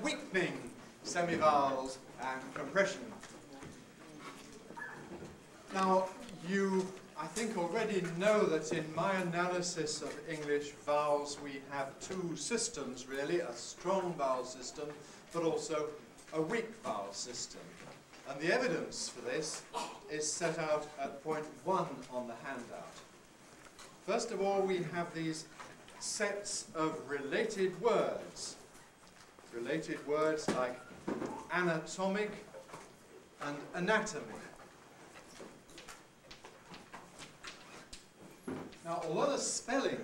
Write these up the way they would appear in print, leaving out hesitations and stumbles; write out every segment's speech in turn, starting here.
weakening semivowels and compression. Now, you, I think, already know that in my analysis of English vowels we have two systems, really, a strong vowel system, but also a weak vowel system. And the evidence for this is set out at point 1 on the handout. First of all, we have these sets of related words. Related words like anatomic and anatomy. Now, although the spelling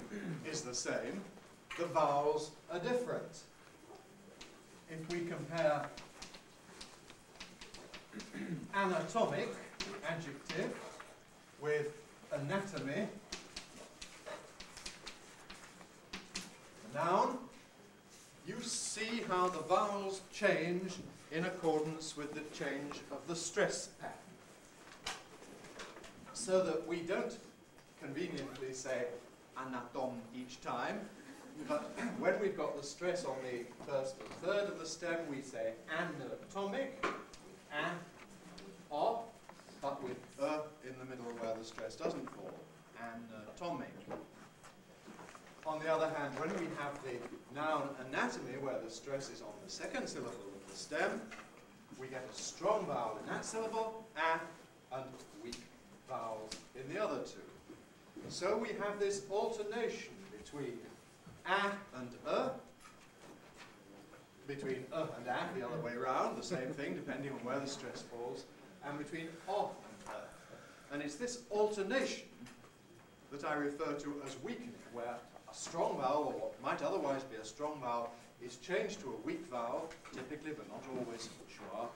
is the same, the vowels are different. If we compare anatomic, adjective, with anatomy, noun, you see how the vowels change in accordance with the change of the stress pattern. So that we don't conveniently say anatom each time, but when we've got the stress on the first and third of the stem, we say anatomic, o, but with in the middle where the stress doesn't fall, anatomic. On the other hand, when we have the noun anatomy, where the stress is on the second syllable of the stem, we get a strong vowel in that syllable, and weak vowels in the other two. So we have this alternation between and between and the other way around, the same thing, depending on where the stress falls, and between o and And it's this alternation that I refer to as weakening, where a strong vowel, or what might otherwise be a strong vowel, is changed to a weak vowel, typically, but not always, sure,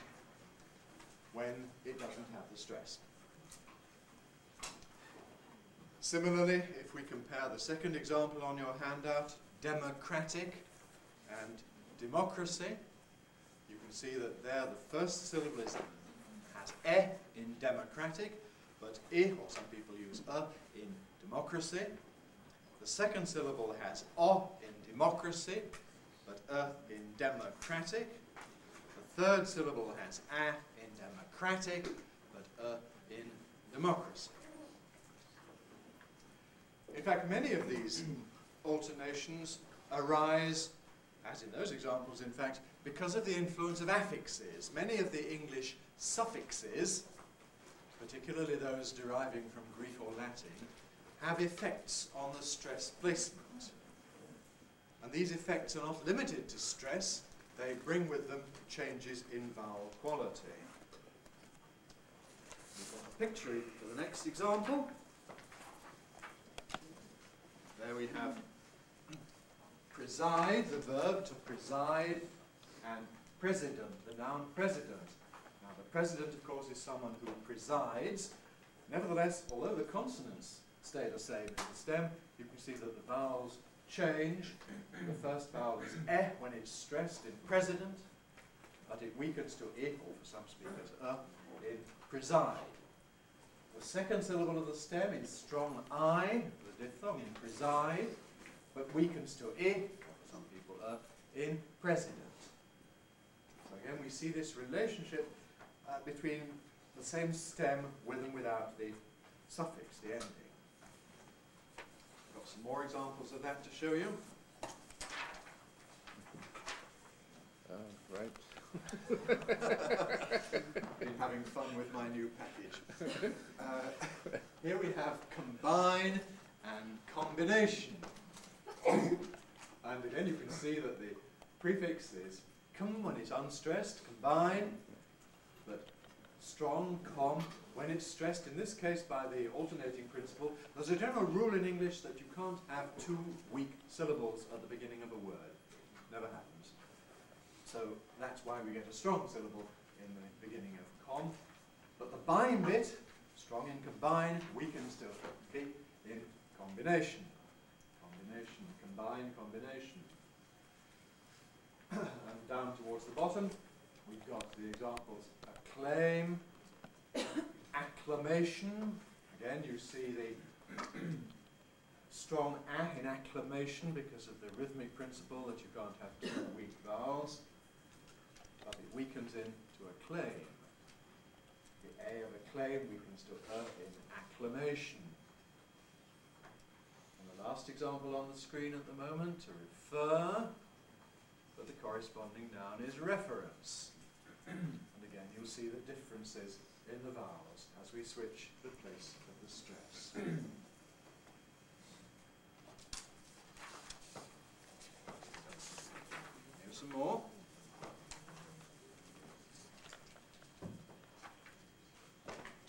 when it doesn't have the stress. Similarly, if we compare the second example on your handout, democratic and democracy, you can see that there the first syllable has in democratic, but or some people use in democracy. The second syllable has o in democracy, but in democratic. The third syllable has in democratic, but in democracy. In fact, many of these alternations arise, as in those examples, in fact, because of the influence of affixes. Many of the English suffixes, particularly those deriving from Greek or Latin, have effects on the stress placement. And these effects are not limited to stress, they bring with them changes in vowel quality. We've got a picture for the next example. There we have preside, the verb to preside, and president, the noun president. Now the president, of course, is someone who presides. Nevertheless, although the consonants stay the same in the stem, you can see that the vowels change. The first vowel is when it's stressed in president, but it weakens to or for some speakers, in preside. The second syllable of the stem is strong I, the diphthong, in preside, but weakens to for some people, in president. So again, we see this relationship between the same stem with and without the suffix, the ending. Got some more examples of that to show you. Right. Been having fun with my new package. Here we have combine and combination. And again, you can see that the prefix is com when it's unstressed, combine, but strong, com, when it's stressed, in this case by the alternating principle. There's a general rule in English that you can't have two weak syllables at the beginning of a word. Never happens. So that's why we get a strong syllable in the beginning of com. But the bind bit, strong in combine, weakens to be in combination. Combination, combine, combination. And down towards the bottom, we've got the examples: acclaim, acclamation. Again, you see the strong in acclamation because of the rhythmic principle that you can't have two weak vowels. acclaim. The A of acclaim weakens to in acclamation. And the last example on the screen at the moment, to refer, but the corresponding noun is reference. And again, you'll see the differences in the vowels as we switch the place of the stress. Here's some more.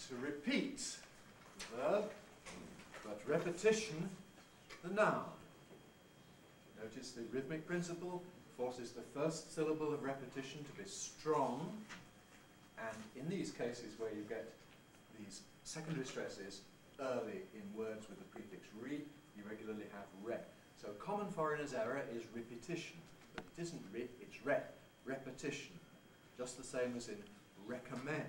To repeat, the verb, but repetition, the noun. Notice the rhythmic principle forces the first syllable of repetition to be strong, and in these cases where you get these secondary stresses early in words with the prefix re, you regularly have re. So common foreigner's error is repetition, but it isn't re, it's re, repetition, just the same as in recommend.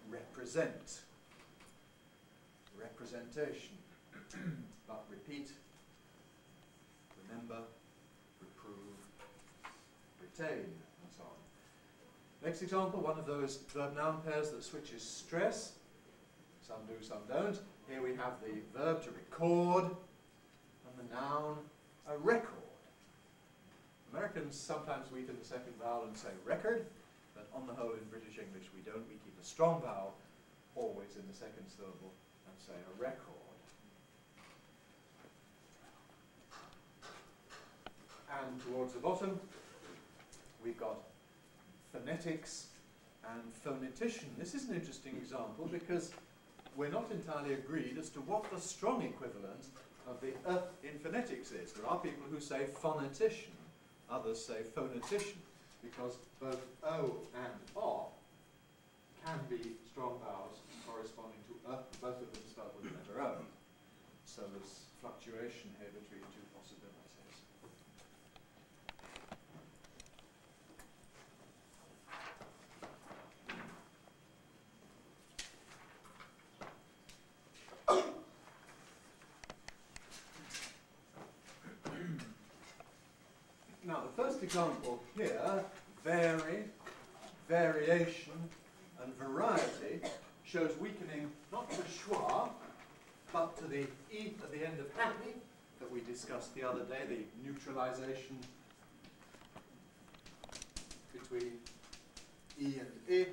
Represent, representation, but repeat, remember, reprove, retain, and so on. Next example, one of those verb-noun pairs that switches stress. Some do, some don't. Here we have the verb to record, and the noun, a record. Americans sometimes weaken the second vowel and say record, but on the whole in British English we don't. We keep a strong vowel always in the second syllable and say a record. And towards the bottom we've got phonetics and phonetician. This is an interesting example because we're not entirely agreed as to what the strong equivalent of the in phonetics is. There are people who say phonetician, others say phonetician, because both O and O can be strong vowels corresponding to both of them spelled with the letter O. So there's fluctuation here between two possibilities. Now the first example here, variation, and variety, shows weakening not to schwa, but to the E at the end of happy that we discussed the other day, the neutralization between E and I.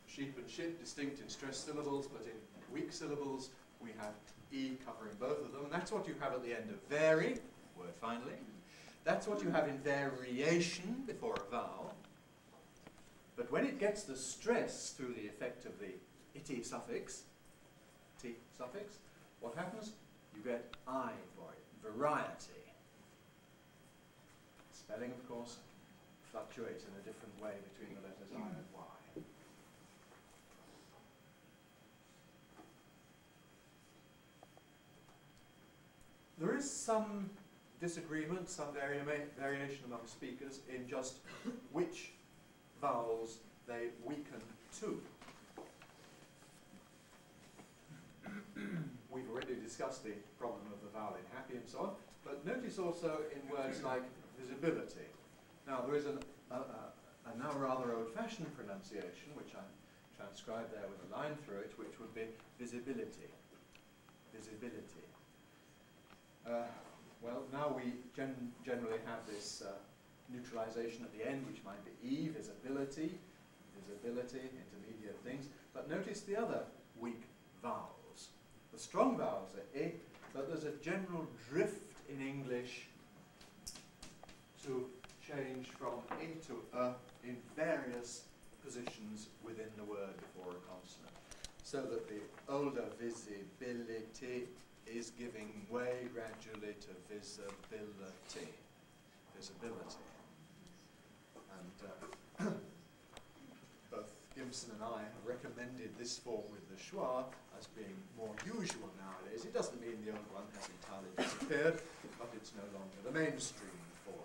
Sheep and ship, distinct in stressed syllables, but in weak syllables we have E covering both of them, and that's what you have at the end of vary, word finally. That's what you have in variation before a vowel. But when it gets the stress through the effect of the ity suffix, t suffix, what happens? You get I for it, variety. Spelling, of course, fluctuates in a different way between the letters I and Y. There is some disagreement, some variation among speakers in just which vowels they weaken to. We've already discussed the problem of the vowel in happy and so on, but notice also in words like visibility. Now there is a now rather old-fashioned pronunciation, which I transcribed there with a line through it, which would be visibility. Visibility. Well, now we generally have this neutralization at the end, which might be E, visibility, intermediate things. But notice the other weak vowels. The strong vowels are I, but there's a general drift in English to change from I to in various positions within the word before a consonant. So that the older visibility is giving way gradually to visibility. Visibility. And both Gimson and I have recommended this form with the schwa as being more usual nowadays. It doesn't mean the old one has entirely disappeared, but it's no longer the mainstream form.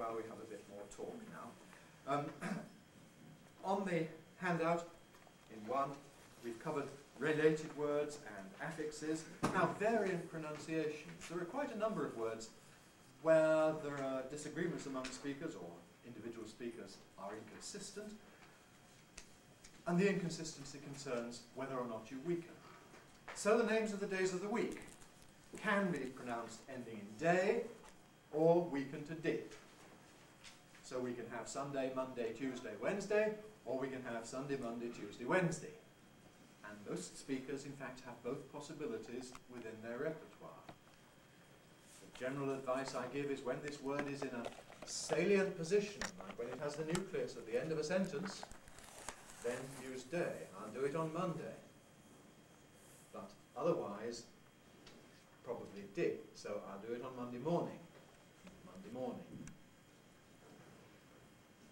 while we have a bit more talk now. On the handout, in one, we've covered related words and affixes. Now, variant pronunciations. There are quite a number of words where there are disagreements among speakers, or individual speakers are inconsistent, and the inconsistency concerns whether or not you weaken. So the names of the days of the week can be pronounced ending in day or weakened to D. So we can have Sunday, Monday, Tuesday, Wednesday, or we can have Sunday, Monday, Tuesday, Wednesday. And most speakers, in fact, have both possibilities within their repertoire. The general advice I give is when this word is in a salient position, like when it has the nucleus at the end of a sentence, then use day. I'll do it on Monday. But otherwise, probably D. So I'll do it on Monday morning. Monday morning.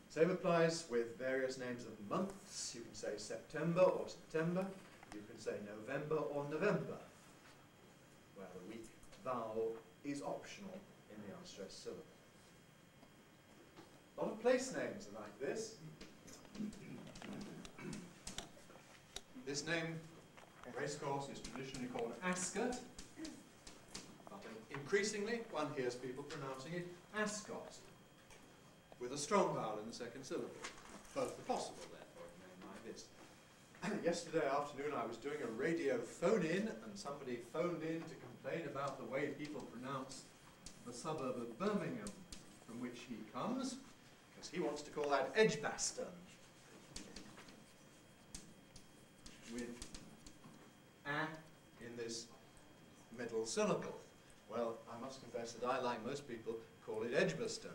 Same applies with various names of months. You can say September or September. You can say November or November, where the weak vowel is optional in the unstressed syllable. A lot of place names are like this. This name, racecourse, is traditionally called Ascot, but increasingly one hears people pronouncing it Ascot, with a strong vowel in the second syllable. Both are possible, therefore, in a name like this. Yesterday afternoon I was doing a radio phone-in, and somebody phoned in to complain about the way people pronounce the suburb of Birmingham from which he comes, because he wants to call that Edgbaston, with a in this middle syllable. Well, I must confess that I, like most people, call it Edgbaston,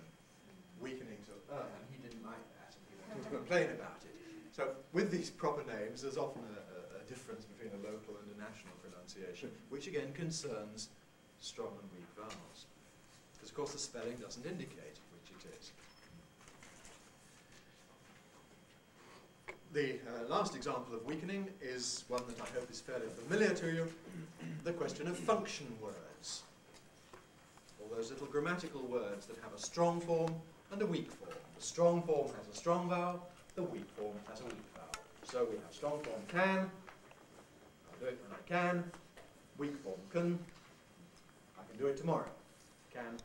weakening to and he didn't like that, and he wanted to complain about it. So with these proper names, there's often a difference between a local and a national pronunciation, which again concerns strong and weak vowels. Because of course the spelling doesn't indicate which it is. The last example of weakening is one that I hope is fairly familiar to you, the question of function words. All those little grammatical words that have a strong form and a weak form. The strong form has a strong vowel, the weak form has a weak vowel. So we have strong form can, I'll do it when I can, weak form can, I can do it tomorrow, can.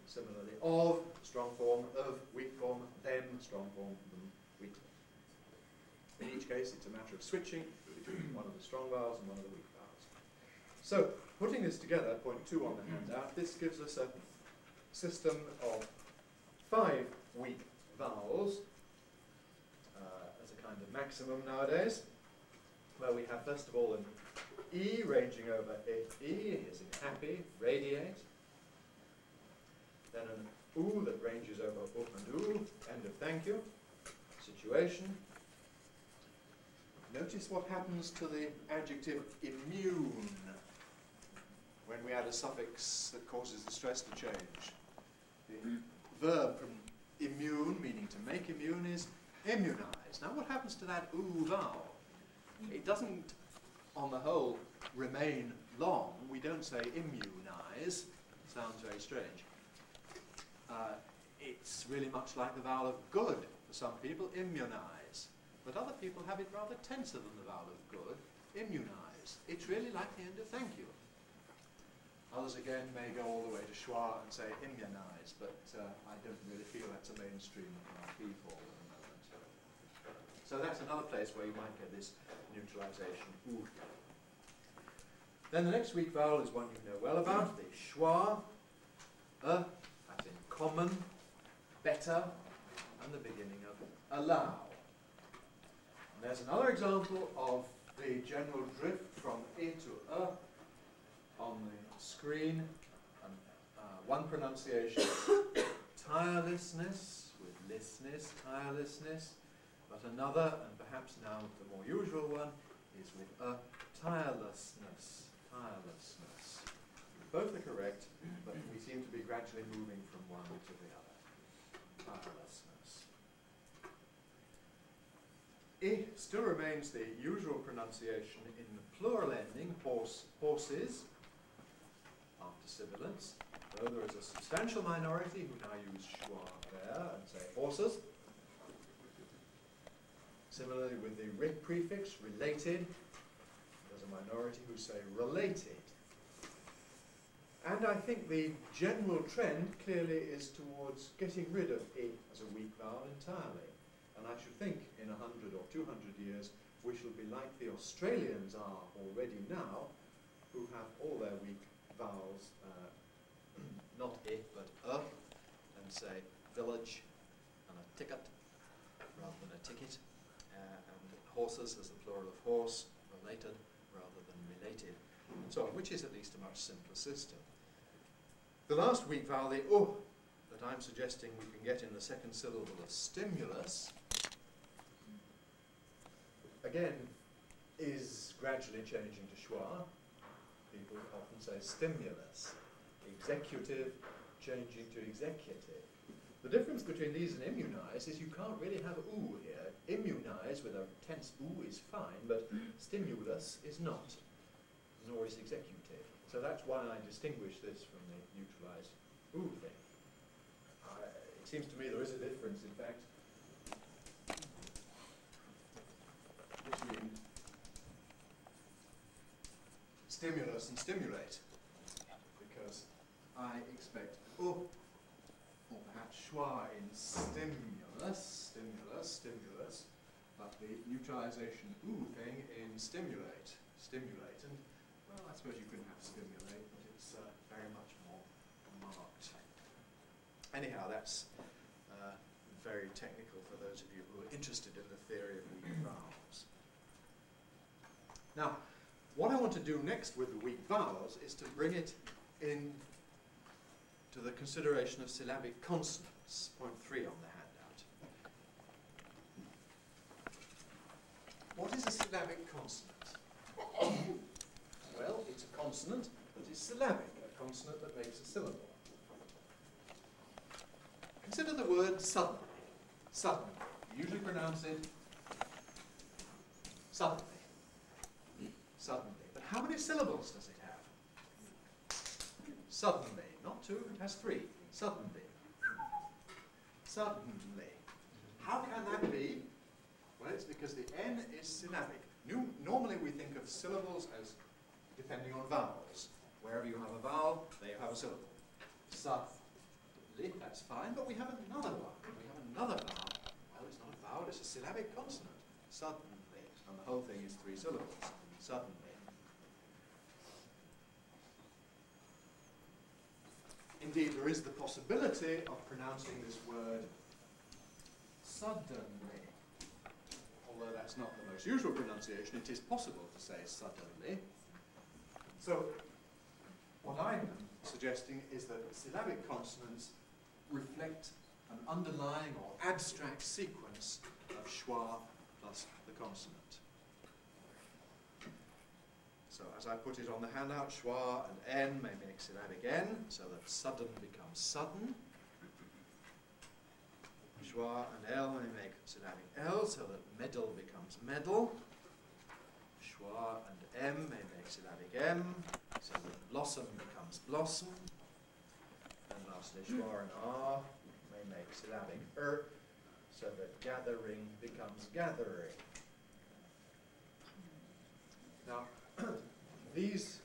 Similarly, of, strong form of, weak form them, strong form them, weak form. In each case, it's a matter of switching between one of the strong vowels and one of the weak vowels. So, putting this together, point 2 on the handout, this gives us a system of 5 weak vowels as a kind of maximum nowadays, where we have first of all an E ranging over E, as in happy, radiate, then an U that ranges over up and U, end of thank you, situation. Notice what happens to the adjective immune when we add a suffix that causes the stress to change. The verb from immune, meaning to make immune, is immunize. Now what happens to that oo vowel? It doesn't, on the whole, remain long. We don't say immunize. Sounds very strange. It's really much like the vowel of good for some people, immunize. But other people have it rather tenser than the vowel of good, immunize. It's really like the end of thank you. Others again may go all the way to schwa and say immunize, but I don't really feel that's a mainstream people at the moment. So that's another place where you might get this neutralization. Ooh. Then the next weak vowel is one you know well about, the schwa, as in common, better, and the beginning of allow. And there's another example of the general drift from I to on the screen. And, one pronunciation, tirelessness, with lessness, tirelessness, but another, and perhaps now the more usual one, is with tirelessness, tirelessness. Both are correct, but we seem to be gradually moving from one to the other. Tirelessness. I still remains the usual pronunciation in the plural ending, horses, after sibilants, though there is a substantial minority who now use schwa say horses. Similarly with the prefix, related, there's a minority who say related. And I think the general trend clearly is towards getting rid of I as a weak vowel entirely. And I should think in 100 or 200 years we shall be like the Australians are already now, who have all their weak vowels, not I but and say village and a ticket rather than a ticket, and horses as the plural of horse, related rather than related, and so on, which is at least a much simpler system. The last weak vowel, the U, that I'm suggesting we can get in the second syllable of stimulus, again, is gradually changing to schwa. People often say stimulus. Executive changing to executive. The difference between these and immunize is you can't really have U here. Immunize with a tense U is fine, but stimulus is not, nor is executive. So that's why I distinguish this from the neutralized U thing. It seems to me there is a difference, in fact, between stimulus and stimulate, because I expect U or perhaps schwa in stimulus, but the neutralization U thing in stimulate, and well, I suppose you can have stimulate, but it's very much more marked. Anyhow, that's very technical for those of you who are interested in the theory of weak vowels. Now, what I want to do next with the weak vowels is to bring it in to the consideration of syllabic consonants, point 3 on the handout. What is a syllabic consonant? Well, it's a consonant that is syllabic, a consonant that makes a syllable. Consider the word suddenly. Suddenly. You usually pronounce it suddenly. Suddenly. But how many syllables does it have? Suddenly. Not 2, it has 3. Suddenly. Suddenly. How can that be? Well, it's because the N is syllabic. Normally we think of syllables as depending on vowels. Wherever you have a vowel, there you have a syllable. Suddenly, that's fine, but we have another one. We have another vowel. Well, it's not a vowel, it's a syllabic consonant. Suddenly. And the whole thing is 3 syllables. Suddenly. Indeed, there is the possibility of pronouncing this word suddenly. Although that's not the most usual pronunciation, it is possible to say suddenly. So, what I'm suggesting is that syllabic consonants reflect an underlying or abstract sequence of schwa plus the consonant. So as I put it on the handout, schwa and n may make syllabic n, so that sudden becomes sudden. Schwa and l may make syllabic l, so that meddle becomes meddle. Schwa and m may make syllabic m, so that blossom becomes blossom. And lastly, schwa and r may make syllabic so that gathering becomes gathering. Now, these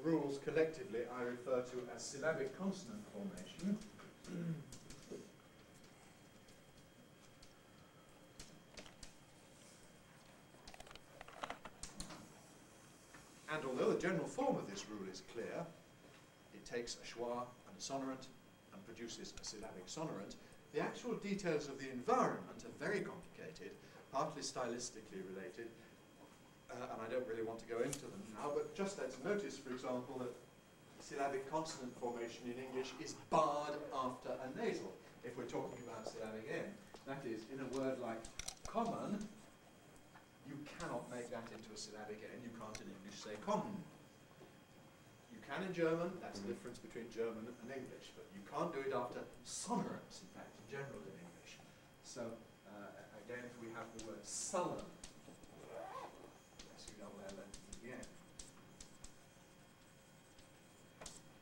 rules collectively I refer to as syllabic consonant formation. And although the general form of this rule is clear, it takes a schwa and a sonorant and produces a syllabic sonorant, the actual details of the environment are very complicated, partly stylistically related, and I don't really want to go into them now, but just let's notice, for example, that syllabic consonant formation in English is barred after a nasal, if we're talking about syllabic N. That is, in a word like common, you cannot make that into a syllabic N. You can't in English say common. You can in German, that's the difference between German and English, but you can't do it after sonorants, in fact, in general in English. So, again, we have the word sullen.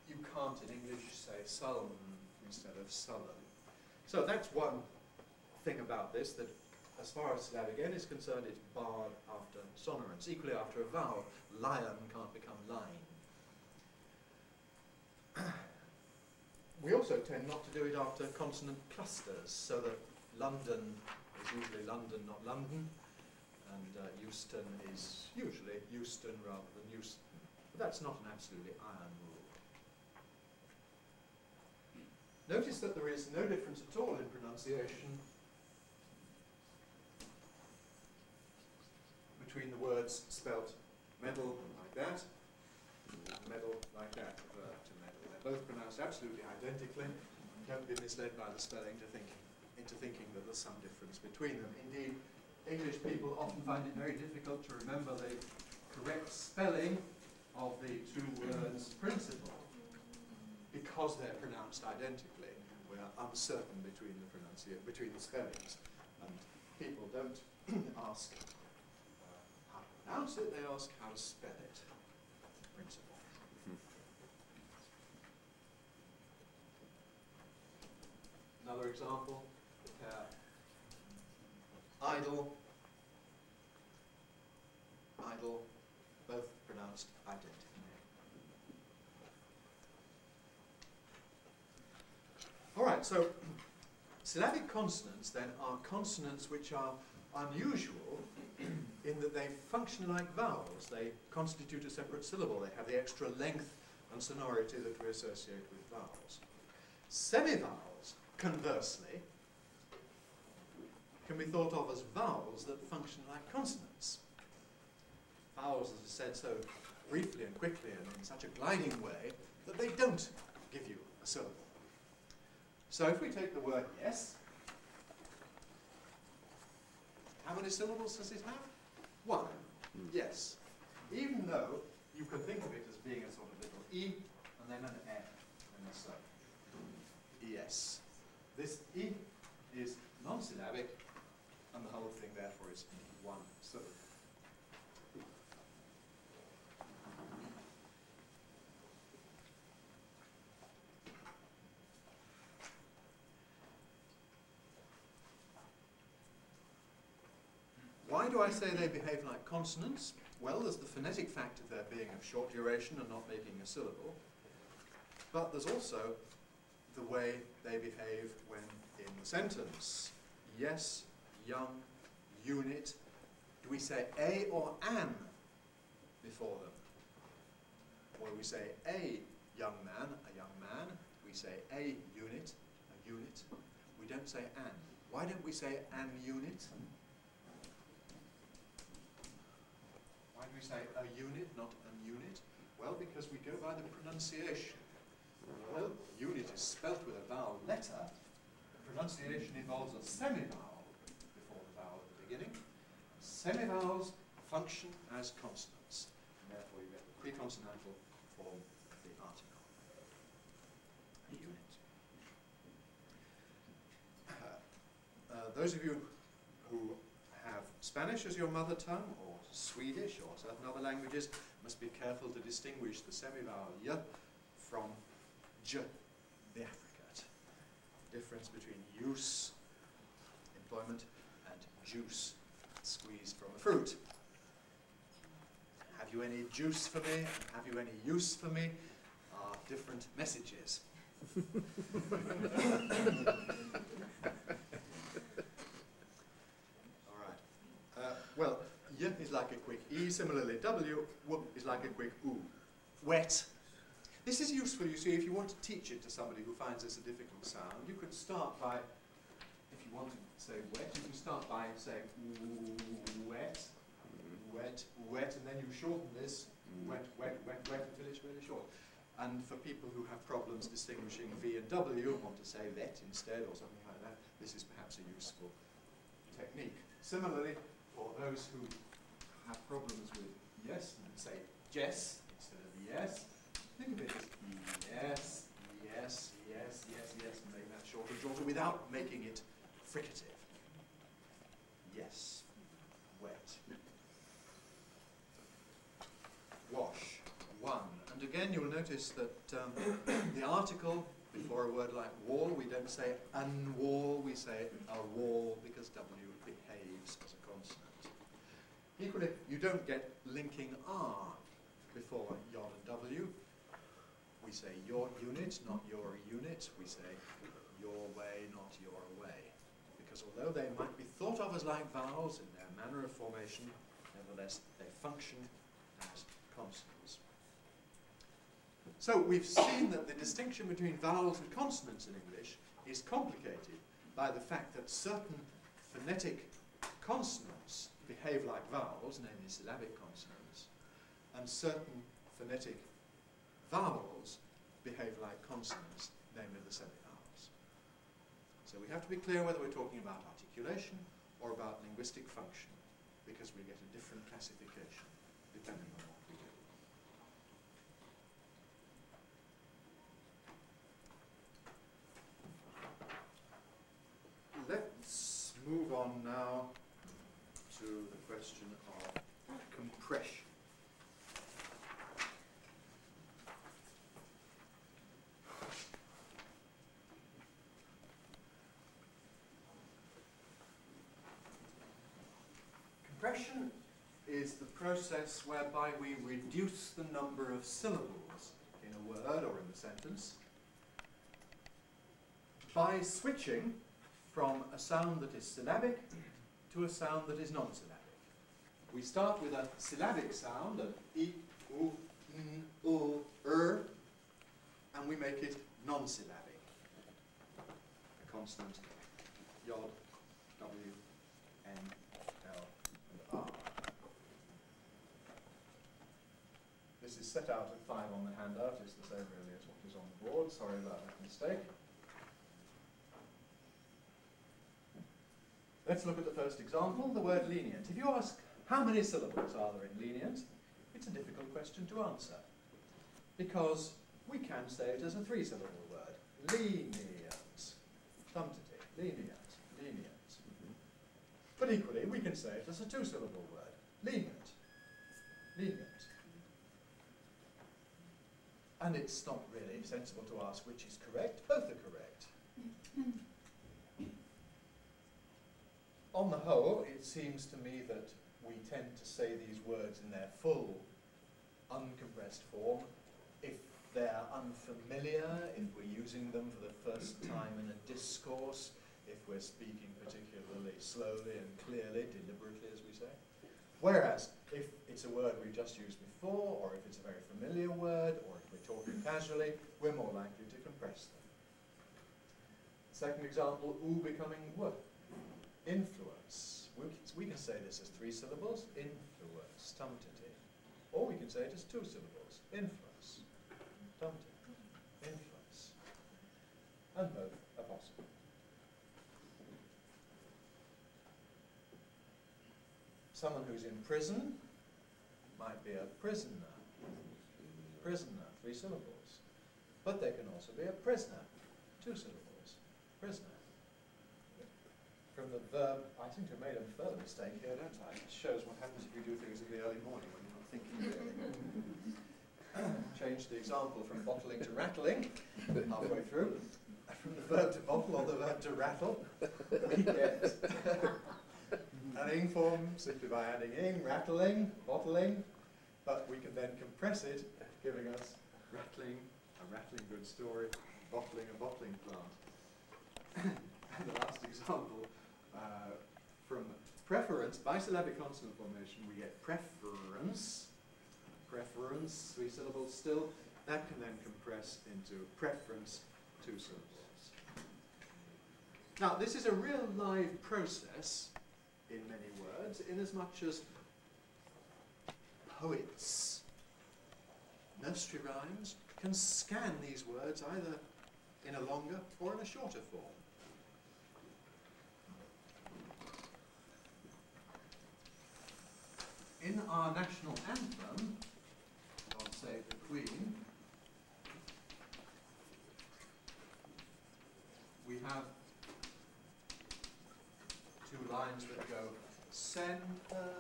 You can't in English say sullen instead of sullen. So that's one thing about this, that as far as syllabic N is concerned, it's barred after sonorants. Equally after a vowel, lion can't become line. We also tend not to do it after consonant clusters, so that London is usually London, not London, and Euston is usually Euston rather than Euston. But that's not an absolutely iron rule. Notice that there is no difference at all in pronunciation between the words spelt medal like that, and medal like that, verb to medal. They're both pronounced absolutely identically. Don't be misled by the spelling into thinking that there's some difference between them. Indeed, English people often find it very difficult to remember the correct spelling of the two words principal, because they're pronounced identically. We are uncertain between the spellings, and people don't ask how to pronounce it, they ask how to spell it. Principal. Another example, idle, idle, both pronounced identically. All right, so syllabic consonants then are consonants which are unusual in that they function like vowels. They constitute a separate syllable. They have the extra length and sonority that we associate with vowels. Semivowels, conversely, can be thought of as vowels that function like consonants. Vowels, as I said so briefly and quickly and in such a gliding way that they don't give you a syllable. So if we take the word yes, how many syllables does it have? One. Yes. Even though you can think of it as being a sort of little E and then an N and so. Yes. This E is non-syllabic and the whole thing therefore is one syllable. Why do I say they behave like consonants? Well, there's the phonetic fact of their being of short duration and not making a syllable. But there's also the way they behave when in the sentence. Yes, young, unit. Do we say a or an before them? Or do we say a young man, a young man? We say a unit, a unit. We don't say an. Why don't we say an unit? Why do we say a unit, not an unit? Well, because we go by the pronunciation. Well, unit is spelt with a vowel letter. The pronunciation involves a semivowel before the vowel at the beginning. Semivowels function as consonants, and therefore you get the preconsonantal form of the article. A unit. Those of you who have Spanish as your mother tongue, or Swedish, or certain other languages, must be careful to distinguish the semivowel y from j, the affricate. Difference between use, employment, and juice, squeezed from a fruit. Have you any juice for me? Have you any use for me? Are different messages. Well, y is like a quick e, similarly w is like a quick u. Wet. This is useful, you see, if you want to teach it to somebody who finds this a difficult sound. You could start by, if you want to say wet, you can start by saying wet, wet, wet, and then you shorten this, wet, wet, wet, wet, until it's really short. And for people who have problems distinguishing V and W, want to say vet instead, or something like that, this is perhaps a useful technique. Similarly, for those who have problems with yes, and say Jess instead of yes, think of it as yes, yes, yes, yes, yes, and make that shorter and shorter without making it fricative. Yes, wet. Wash, one. And again, you'll notice that the article Before a word like wall, we don't say unwall, we say a wall because W behaves as a consonant. Equally, you don't get linking R before yod and W. We say your unit, not your unit. We say your way, not your way. Because although they might be thought of as like vowels in their manner of formation, nevertheless they function as consonants. So we've seen that the distinction between vowels and consonants in English is complicated by the fact that certain phonetic consonants behave like vowels, namely syllabic consonants, and certain phonetic vowels behave like consonants, namely the semivowels. So we have to be clear whether we're talking about articulation or about linguistic function, because we get a different classification depending on what we do. Let's move on now to the question of compression. Compression is the process whereby we reduce the number of syllables in a word or in a sentence by switching from a sound that is syllabic to a sound that is non-syllabic. We start with a syllabic sound, an I, U, N, U, and we make it non-syllabic. A consonant, yod, W, N, L, and R. This is set out at 5 on the handout. It's the same really as what is on the board. Sorry about that mistake. Let's look at the first example, the word lenient. If you ask how many syllables are there in lenient, it's a difficult question to answer, because we can say it as a 3-syllable word. Lenient, tumtity, lenient, lenient. But equally, we can say it as a 2-syllable word. Lenient, lenient. And it's not really sensible to ask which is correct. Both are correct. On the whole, it seems to me that we tend to say these words in their full, uncompressed form if they're unfamiliar, if we're using them for the first time in a discourse, if we're speaking particularly slowly and clearly, deliberately, as we say. Whereas, if it's a word we've just used before, or if it's a very familiar word, or if we're talking casually, we're more likely to compress them. Second example, U becoming W. Influence. We can say this as 3 syllables, influence, tumtity. Or we can say it as 2 syllables, influence, tumtity, influence. And both are possible. Someone who's in prison might be a prisoner. Prisoner, 3 syllables. But they can also be a prisoner, 2 syllables, prisoner. From the verb, I seem to have made a further mistake here, don't I? It shows what happens if you do things in the early morning when you're not thinking really. Change the example from bottling to rattling, halfway through. From the verb to bottle or the verb to rattle, we get an ing form simply by adding ing, rattling, bottling, but we can then compress it, giving us rattling, a rattling good story, bottling, a bottling plant. And the last example, from preference, bisyllabic consonant formation, we get preference. Preference, 3 syllables still. That can then compress into preference, 2 syllables. Now, this is a real live process in many words, inasmuch as poets, nursery rhymes, can scan these words either in a longer or in a shorter form. In our national anthem, God Save the Queen, we have 2 lines that go, send her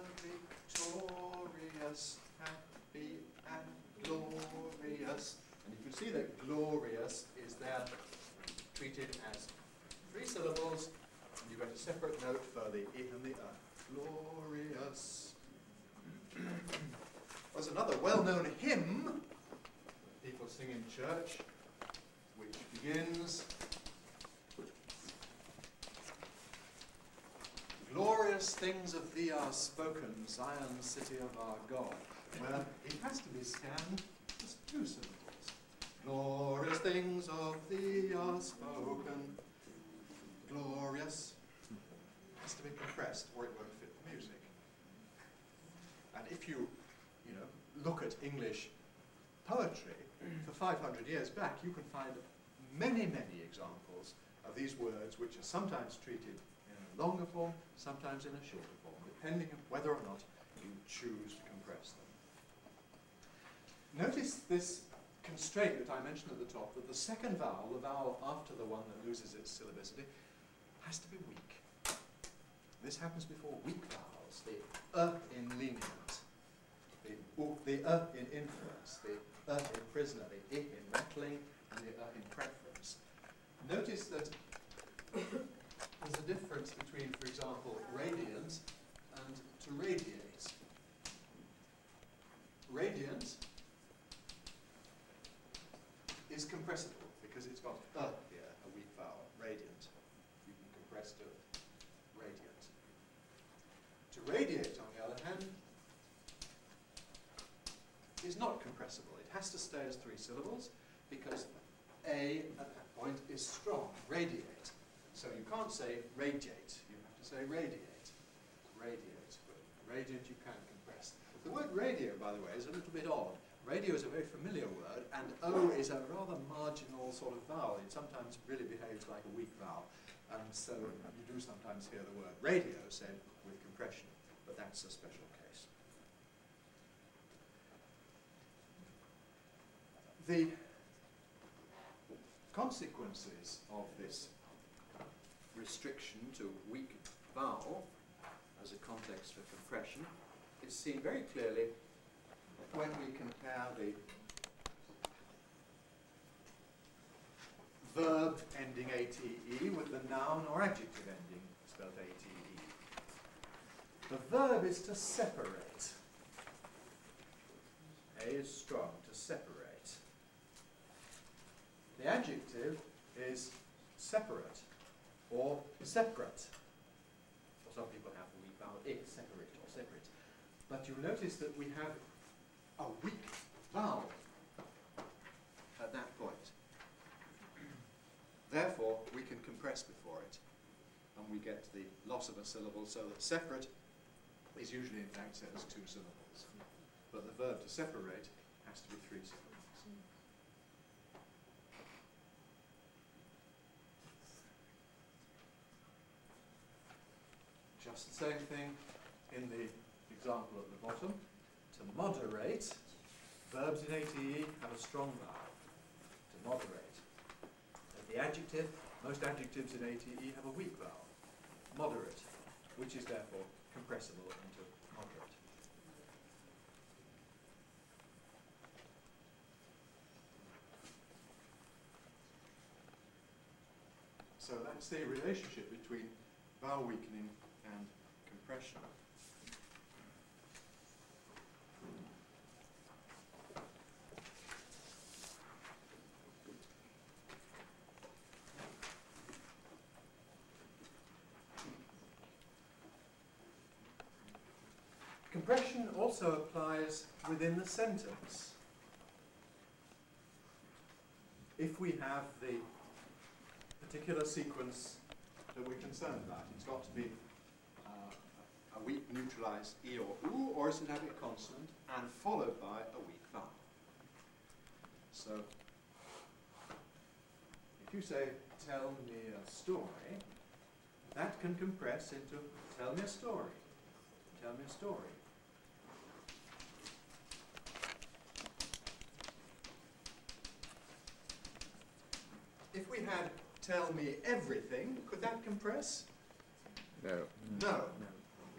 victorious, happy and glorious, And you can see that glorious is there treated as 3 syllables, and you've got a separate note for the I and the Glorious. There's another well-known hymn that people sing in church, which begins, glorious things of thee are spoken, Zion, city of our God. Well, it has to be scanned as 2 syllables. Glorious things of thee are spoken. Glorious has to be compressed, or it won't fit the music. And if you look at English poetry for 500 years back, you can find many, many examples of these words which are sometimes treated in a longer form, sometimes in a shorter form, depending on whether or not you choose to compress them. Notice this constraint that I mentioned at the top, that the second vowel, the vowel after the one that loses its syllabicity, has to be weak. This happens before weak vowels, the in lenient, the in influence, the in prisoner, the I in rattling, and the in preference. Notice that there's a difference between, for example, radiant and to radiate. Radiant is compressible because it's got here, a weak vowel. Radiant, you can compress to radiant. To radiate, on the other hand, is not compressible. It has to stay as 3 syllables because A at that point is strong, radiate. So you can't say radiate, you have to say radiate. Radiate, but radiant you can compress. The word radio, by the way, is a little bit odd. Radio is a very familiar word, and O is a rather marginal sort of vowel. It sometimes really behaves like a weak vowel, and so you do sometimes hear the word radio said with compression, but that's a special case. The consequences of this restriction to weak vowel as a context for compression is seen very clearly when we compare the verb ending ate with the noun or adjective ending spelled ate. The verb is to separate. A is strong, to separate. The adjective is separate or separate. Or some people have the weak vowel I, separate or separate. But you'll notice that we have a weak vowel at that point. Therefore, we can compress before it, and we get the loss of a syllable, so that separate is usually in fact said as 2 syllables. But the verb to separate has to be 3 syllables. Just the same thing in the example at the bottom. To moderate, verbs in ate have a strong vowel. To moderate. And the adjective, most adjectives in ate have a weak vowel. Moderate, which is therefore compressible into moderate. So that's the relationship between vowel weakening and compression. Compression also applies within the sentence. If we have the particular sequence that we're concerned about, it's got to be a weak neutralized E or U or a syllabic consonant and followed by a weak vowel. So, if you say, tell me a story, that can compress into, tell me a story. Tell me a story. If we had tell me everything, could that compress? No. No,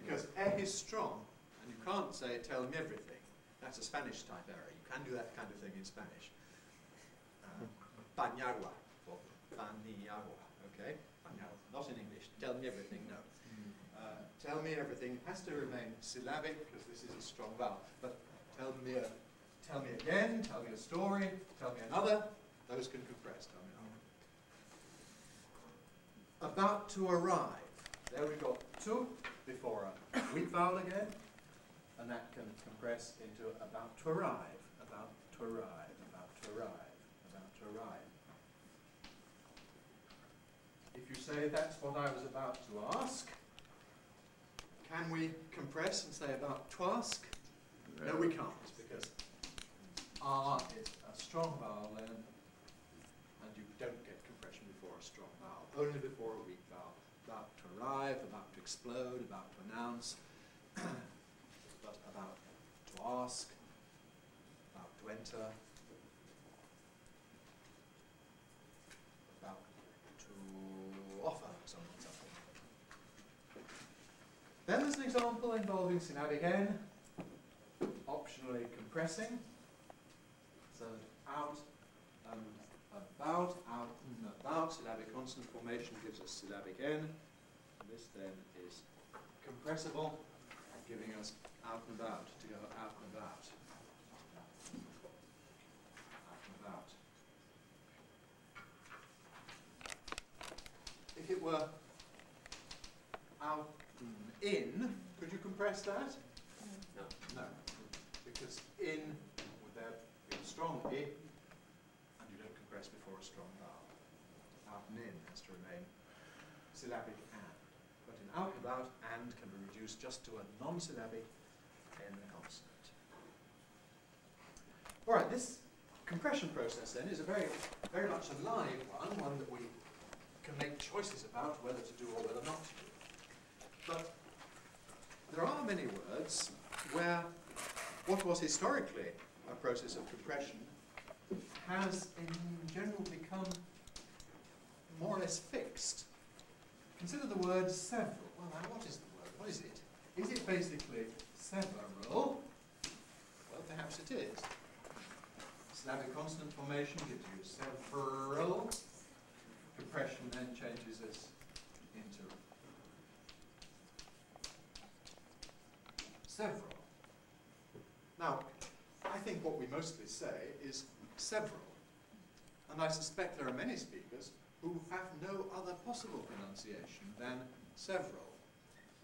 because E is strong, and you can't say tell me everything. That's a Spanish type error. You can do that kind of thing in Spanish. Pañagua, or Paniagua, okay? Pañagua, not in English. Tell me everything, no. Tell me everything has to remain syllabic because this is a strong vowel. But tell me again, tell me a story, tell me another. Those can compress. Tell me another. About to arrive. There we've got to before a weak vowel again, and that can compress into about to arrive, about to arrive, about to arrive, about to arrive. If you say that's what I was about to ask, can we compress and say about to ask? No, we can't, because R is a strong vowel then, and you don't get compression before a strong vowel, only before a weak vowel. About to arrive, about to explode, about to announce, but about to ask, about to enter, about to offer someone something. Then there's an example involving syllabic N, optionally compressing. So out and about, out and about, syllabic consonant formation gives us syllabic N. This then is compressible, giving us out and about, to go out and about. Out and about. If it were out and in, could you compress that? No. No. Because in would there be a strong I, and you don't compress before a strong vowel. Out and in has to remain syllabic and. But in out and about, and can be reduced just to a non-syllabic N consonant. All right, this compression process then is a very much a live one that we can make choices about whether to do or whether not to do. But there are many words where what was historically a process of compression has in general become more or less fixed. Consider the word several. Well, now what is the word? What is it? Is it basically several? Well, perhaps it is. Syllabic consonant formation gives you several. Compression then changes this into several. Now, I think what we mostly say is several. And I suspect there are many speakers who have no other possible pronunciation than several,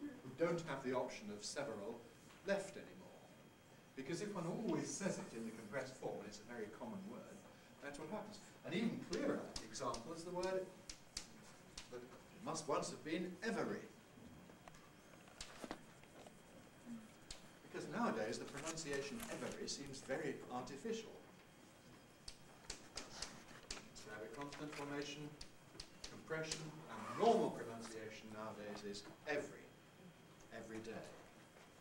who don't have the option of several left anymore. Because if one always says it in the compressed form, and it's a very common word, that's what happens. An even clearer example is the word that must once have been every. Because nowadays the pronunciation every seems very artificial. Syllabic consonant formation, compression, and normal pronunciation nowadays is every day,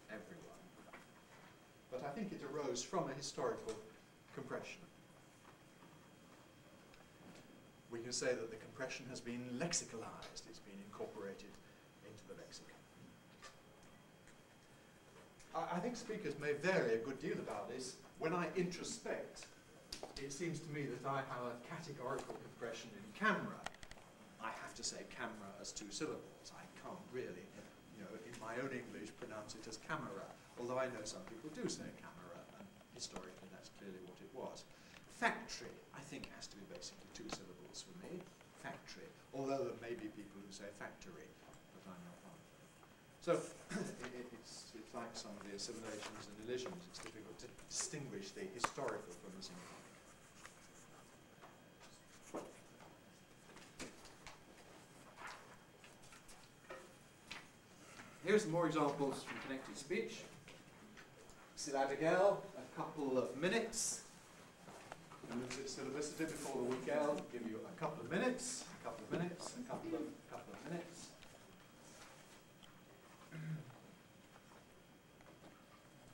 everyone. But I think it arose from a historical compression. We can say that the compression has been lexicalized, it's been incorporated into the lexicon. I think speakers may vary a good deal about this. When I introspect, it seems to me that I have a categorical compression in camera. I have to say camera as two syllables. I can't really, in my own English, pronounce it as camera, although I know some people do say camera, and historically that's clearly what it was. Factory, I think, has to be basically two syllables for me. Factory, although there may be people who say factory, but I'm not one. So it's like some of the assimilations and elisions. It's difficult to distinguish the historical from the symbolic. Here are some more examples from connected speech. Syllabic L, a couple of minutes. Lose its syllabicity before the weak L. Give you a couple of minutes, a couple of minutes, a couple of minutes.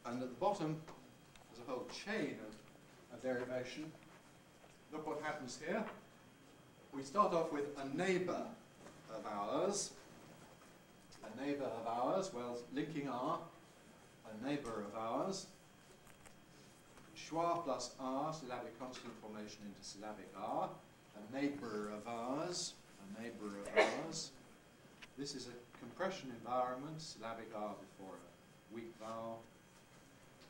And at the bottom, there's a whole chain of derivation. Look what happens here. We start off with a neighbour of ours. A neighbour of ours, well, linking R, a neighbour of ours. Schwa plus R, syllabic consonant formation into syllabic R. a neighbour of ours, a neighbour of ours. This is a compression environment, syllabic R before a weak vowel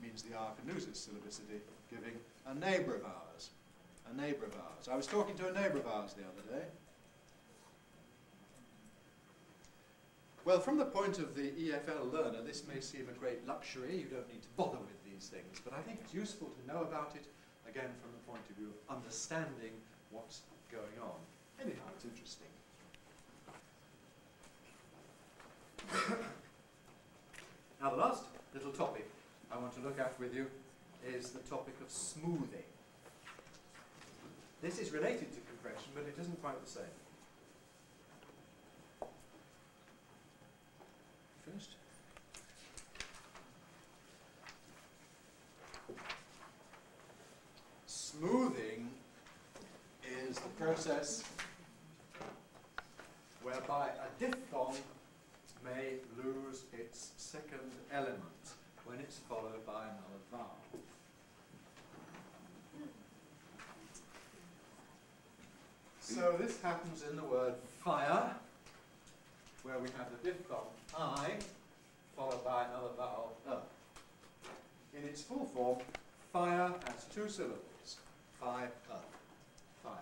means the R can lose its syllabicity, giving a neighbour of ours, a neighbour of ours. I was talking to a neighbour of ours the other day. Well, from the point of the EFL learner, this may seem a great luxury. You don't need to bother with these things, but I think it's useful to know about it, again, from the point of view of understanding what's going on. Anyhow, it's interesting. Now, the last little topic I want to look at with you is the topic of smoothing. This is related to compression, but it isn't quite the same. Finished? Smoothing is the process whereby a diphthong may lose its second element when it's followed by another vowel. So this happens in the word fire, where we have the diphthong I followed by another vowel In its full form, fire has two syllables. Fire. Fire.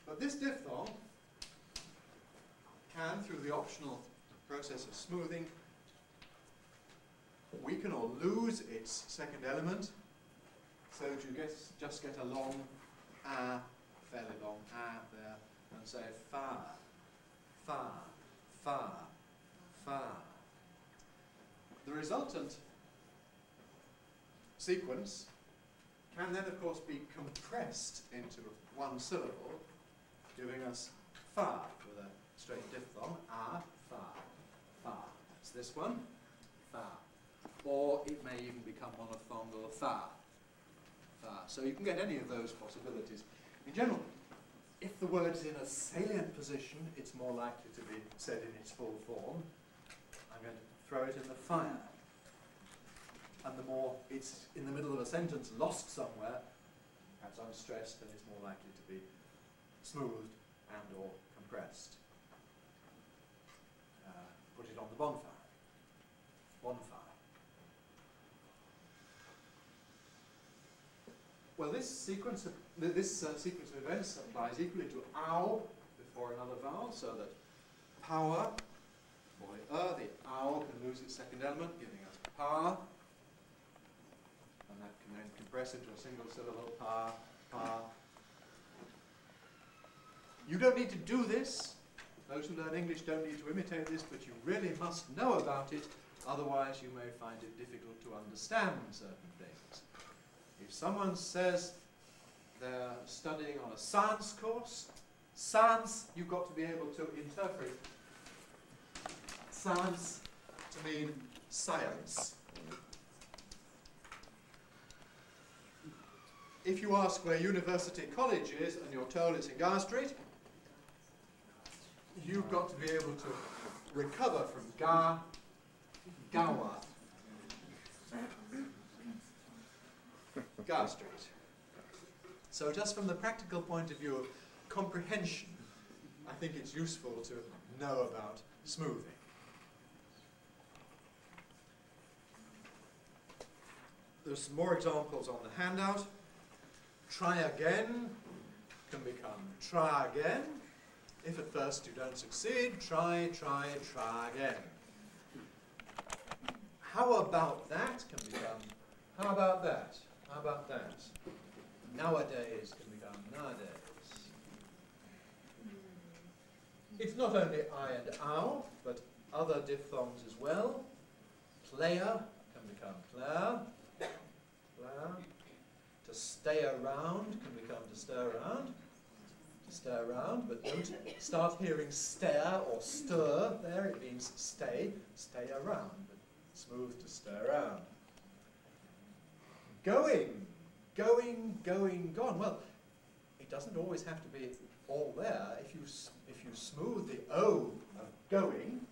But this diphthong can, through the optional process of smoothing, weaken or lose its second element, so that you just get a long fairly long there, and say fire, fire, fire, fire. The resultant sequence can then, of course, be compressed into one syllable, giving us far with a straight diphthong, far, far. That's this one, far. Or it may even become monophthongal, far, far. So you can get any of those possibilities. In general, if the word's in a salient position, it's more likely to be said in its full form. I'm going to throw it in the fire. And the more it's in the middle of a sentence, lost somewhere, perhaps unstressed, then it's more likely to be smoothed and or compressed. Put it on the bonfire. Bonfire. Well, this sequence of events applies equally to ow before another vowel, so that power, for the ow can lose its second element, giving us power, and that can then compress into a single syllable, pa, pa. You don't need to do this. Those who learn English don't need to imitate this, but you really must know about it, otherwise you may find it difficult to understand certain things. If someone says they're studying on a science course, science, you've got to be able to interpret science to mean science. If you ask where University College is and you're told it's in Gower Street, you've got to be able to recover from Gower, Gower Street. So just from the practical point of view of comprehension, I think it's useful to know about smoothing. There's some more examples on the handout. Try again can become try again. If at first you don't succeed, try, try, try again. How about that can become, how about that? How about that? Nowadays can become nowadays. It's not only I and ow, but other diphthongs as well. Player can become player. Player. To stay around can become to stay around. To stay around, but don't start hearing stare or stir there. It means stay around. But smooth to stay around. Going, going, going, gone. Well, it doesn't always have to be all there. If you smooth the O of going,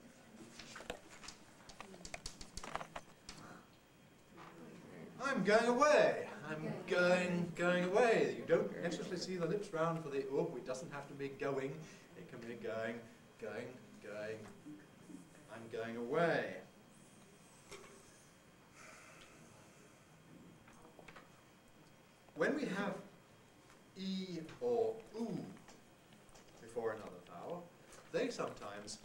I'm going away. I'm going away. You don't necessarily see the lips round for the up. It doesn't have to be going. It can be going. I'm going away. When we have E or U before another vowel, they sometimes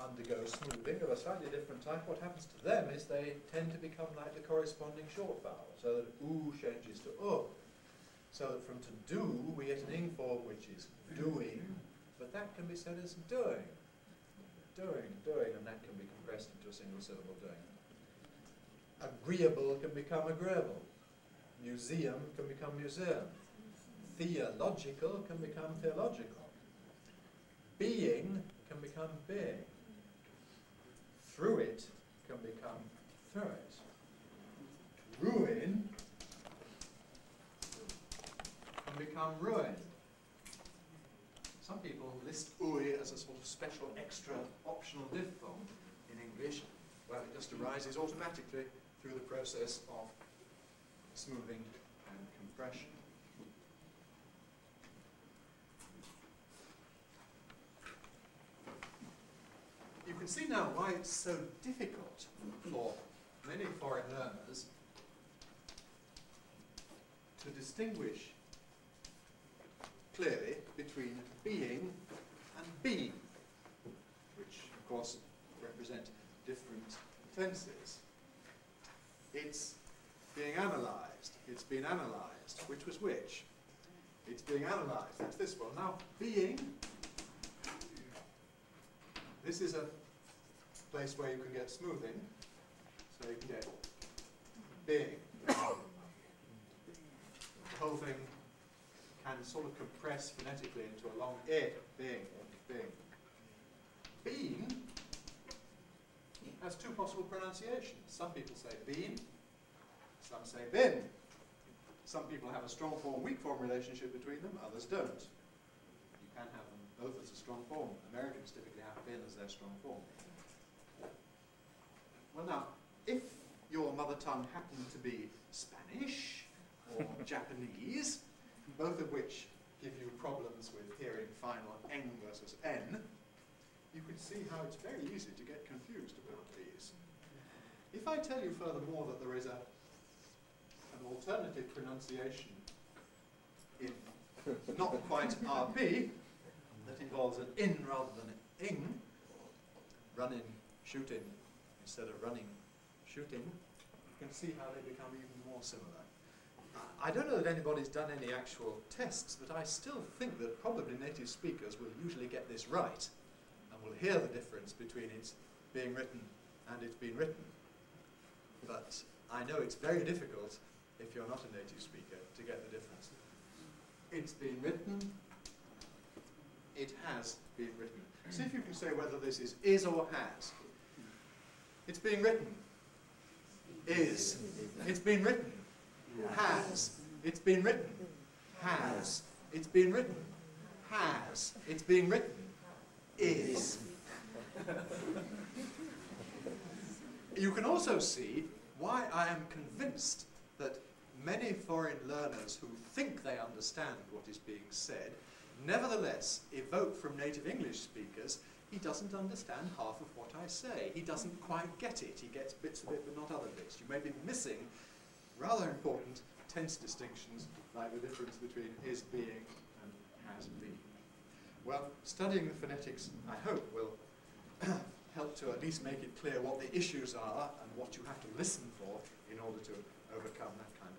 undergo smoothing of a slightly different type. What happens to them is they tend to become like the corresponding short vowel, so that U changes to U. So that from to do, we get an ing form which is doing, but that can be said as doing, and that can be compressed into a single syllable doing. Agreeable can become agreeable. Museum can become museum. Theological can become theological. Being can become being. Through it can become through it. Ruin can become ruin. Some people list ui as a sort of special extra optional diphthong in English. Well, it just arises automatically through the process of smoothing and compression. You can see now why it's so difficult for many foreign learners to distinguish clearly between being and being, which of course represent different tenses. It's being analysed. It's been analysed. Which was which? It's being analysed. That's this one. Now, being, this is a place where you can get smoothing. So you can get being. The whole thing can sort of compress phonetically into a long being. Being has two possible pronunciations. Some people say been, some say been. Some people have a strong form, weak form relationship between them, others don't. You can have them both as a strong form. Americans typically have been as their strong form. Well now, if your mother tongue happened to be Spanish or Japanese, both of which give you problems with hearing final ng versus n, you can see how it's very easy to get confused about these. If I tell you furthermore that there is an alternative pronunciation in not quite RP that involves an in rather than an ing, running, shooting, instead of running, shooting, you can see how they become even more similar. I don't know that anybody's done any actual tests, but I still think that probably native speakers will usually get this right and will hear the difference between it's being written and it's been written. But I know it's very difficult if you're not a native speaker to get the difference. It's been written, it has been written. See if you can say whether this is or has. It's being written. Is. It's been written. Has. It's been written. Has. It's been written. Has. It's being written. Is. You can also see why I am convinced that many foreign learners who think they understand what is being said nevertheless evoke from native English speakers, he doesn't understand half of what I say. He doesn't quite get it. He gets bits of it but not other bits. You may be missing rather important tense distinctions like the difference between is being and has been. Well, studying the phonetics, I hope, will help to at least make it clear what the issues are and what you have to listen for in order to overcome that kind